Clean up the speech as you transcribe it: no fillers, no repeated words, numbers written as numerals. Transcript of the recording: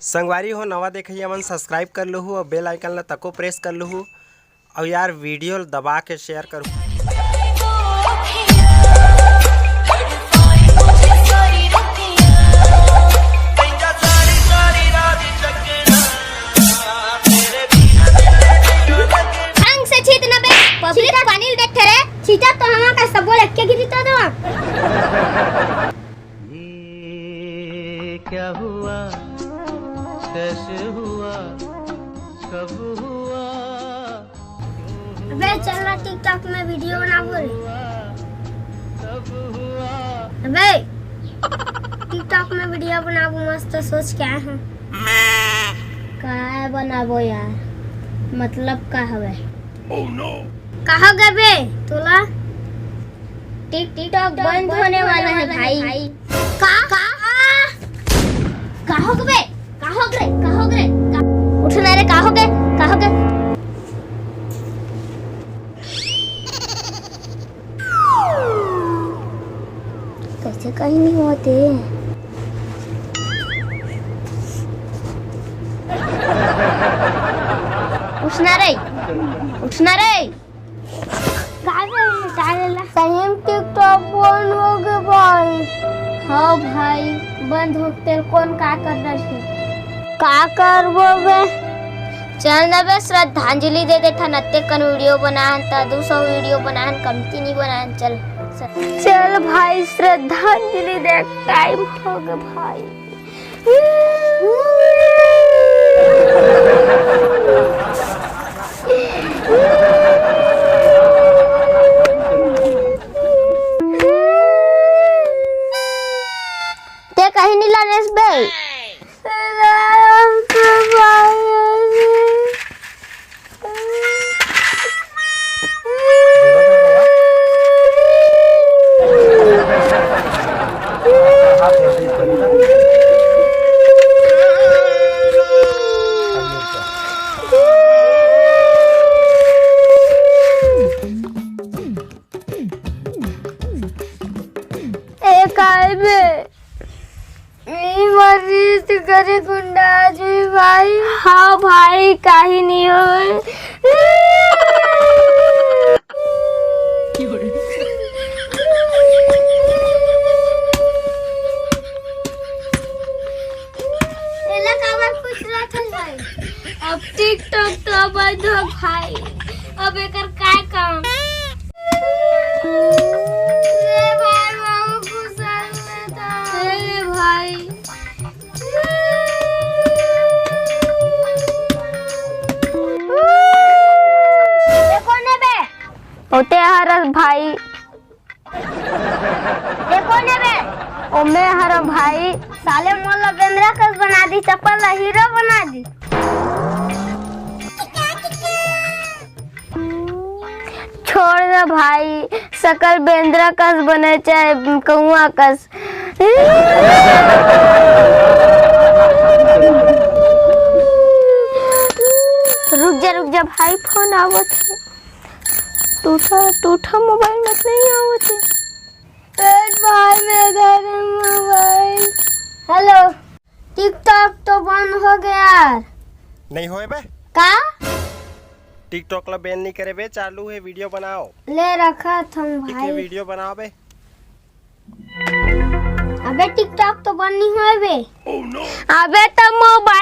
संगवारी हो नवा देखिए मन सब्सक्राइब कर लहू और बेल आइकन ला तको प्रेस कर लहू और यार वीडियो दबा के शेयर करूँ। चीता तो हमारा का सब बोल के गिरता दो। ये क्या हुआ, कैसे हुआ, कब हुआ? अबे चल रहा टिकटॉक में वीडियो बना बोल। कब हुआ? अबे टिकटॉक में वीडियो बनाबो मस्त सोच क्या है। काय बनाबो यार, मतलब का हवे? Oh no! कहाँ गए बे तोला? टिकटॉक बंद होने वाला है भाई। कहाँ गए बे? कहाँ गए? उठना रे, कहाँ गए? कैसे कहीं नहीं होते। उठना रे। सही टिकटॉक बंद हो गए भाई। हाँ भाई बंद हो तेरे कौन का कर रहा है? का करबो बे? चल ना बे श्रद्धांजलि दे दे था नत्ते कन वीडियो बनाहन ता 200 वीडियो बनाहन कमती नहीं बनाहन। चल भाई श्रद्धांजलि दे, टाइम हो गया भाई। ते कहीं नहीं लानेस बे। करे गुंडा जी भाई। हाँ भाई काही नहीं हो। अब टिकटॉक तो बंद हो भाई, अब एकर काय काम? ओते हरस भाई, देखो ने बे ओमे हर भाई साले मोला बेंद्रा कस बना दी, चप्पल हीरो बना दी। छोड़ दे भाई, सकल बेंद्रा कस बने चाहे कौआ कस। रुक जा भाई, फोन आवत है। टूठा मोबाइल मत नहीं आवत है भाई मेरा मोबाइल। हेलो टिकटॉक तो बंद हो गया यार। नहीं होए बे का? टिकटॉक ला बैन नहीं करे बे, चालू है वीडियो बनाओ। ले रखा था भाई, वीडियो बनाओ बे। अबे टिकटॉक तो बंद नहीं हुआ बे। Oh no! अबे तो मोबाइल